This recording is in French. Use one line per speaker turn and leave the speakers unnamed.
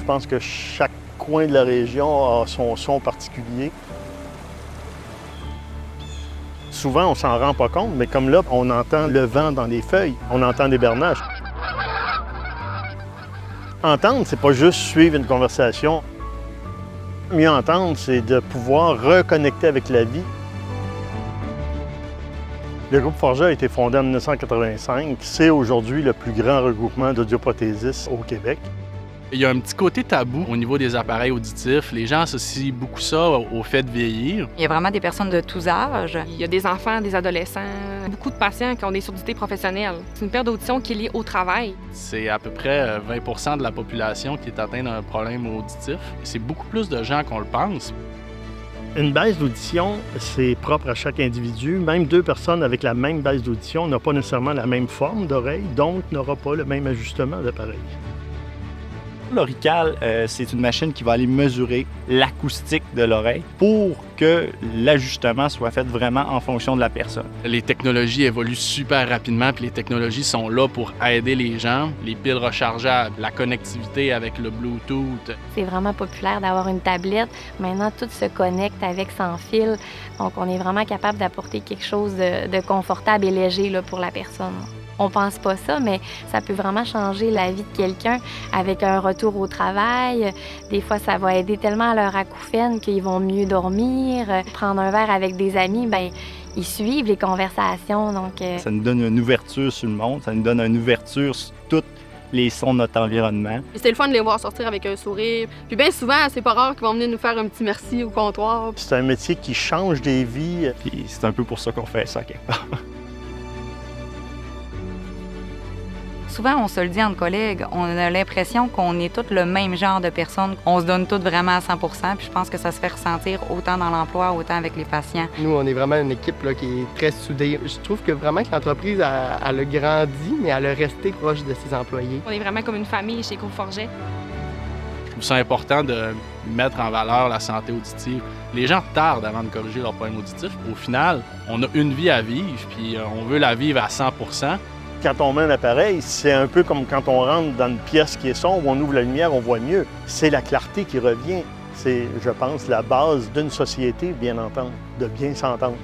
pense que chaque coin de la région a son son particulier. Souvent, on s'en rend pas compte, mais comme là, on entend le vent dans les feuilles, on entend des bernaches. Entendre, c'est pas juste suivre une conversation. Mieux entendre, c'est de pouvoir reconnecter avec la vie. Le groupe Forget a été fondé en 1985. C'est aujourd'hui le plus grand regroupement d'audioprothésistes au Québec.
Il y a un petit côté tabou au niveau des appareils auditifs. Les gens associent beaucoup ça au fait de vieillir.
Il y a vraiment des personnes de tous âges.
Il y a des enfants, des adolescents, beaucoup de patients qui ont des surdité professionnelles. C'est une perte d'audition qui est liée au travail.
C'est à peu près 20 % de la population qui est atteinte d'un problème auditif. C'est beaucoup plus de gens qu'on le pense.
Une baisse d'audition, c'est propre à chaque individu. Même deux personnes avec la même baisse d'audition n'ont pas nécessairement la même forme d'oreille, donc n'aura pas le même ajustement d'appareil.
L'aurical, c'est une machine qui va aller mesurer l'acoustique de l'oreille pour que l'ajustement soit fait vraiment en fonction de la personne.
Les technologies évoluent super rapidement, puis les technologies sont là pour aider les gens. Les piles rechargeables, la connectivité avec le Bluetooth.
C'est vraiment populaire d'avoir une tablette. Maintenant, tout se connecte avec sans fil. Donc, on est vraiment capable d'apporter quelque chose de confortable et léger là, pour la personne. On pense pas ça, mais ça peut vraiment changer la vie de quelqu'un avec un retour au travail. Des fois, ça va aider tellement à leur acouphène qu'ils vont mieux dormir. Prendre un verre avec des amis, bien, ils suivent les conversations. Donc,
Ça nous donne une ouverture sur le monde, ça nous donne une ouverture sur tous les sons de notre environnement.
C'était le fun de les voir sortir avec un sourire. Puis bien souvent, c'est pas rare qu'ils vont venir nous faire un petit merci au comptoir.
C'est un métier qui change des vies.
Puis c'est un peu pour ça qu'on fait ça quelque part.
Souvent, on se le dit entre collègues, on a l'impression qu'on est tous le même genre de personnes. On se donne toutes vraiment à 100 %, puis je pense que ça se fait ressentir autant dans l'emploi, autant avec les patients.
Nous, on est vraiment une équipe là, qui est très soudée. Je trouve que vraiment que l'entreprise, elle a grandi, mais elle a resté proche de ses employés.
On est vraiment comme une famille chez Groupe Forget.
Je trouve ça important de mettre en valeur la santé auditive. Les gens tardent avant de corriger leurs problèmes auditifs. Au final, on a une vie à vivre, puis on veut la vivre à 100 %.
Quand on met un appareil, c'est un peu comme quand on rentre dans une pièce qui est sombre, on ouvre la lumière, on voit mieux. C'est la clarté qui revient. C'est, je pense, la base d'une société, bien entendu, de bien s'entendre.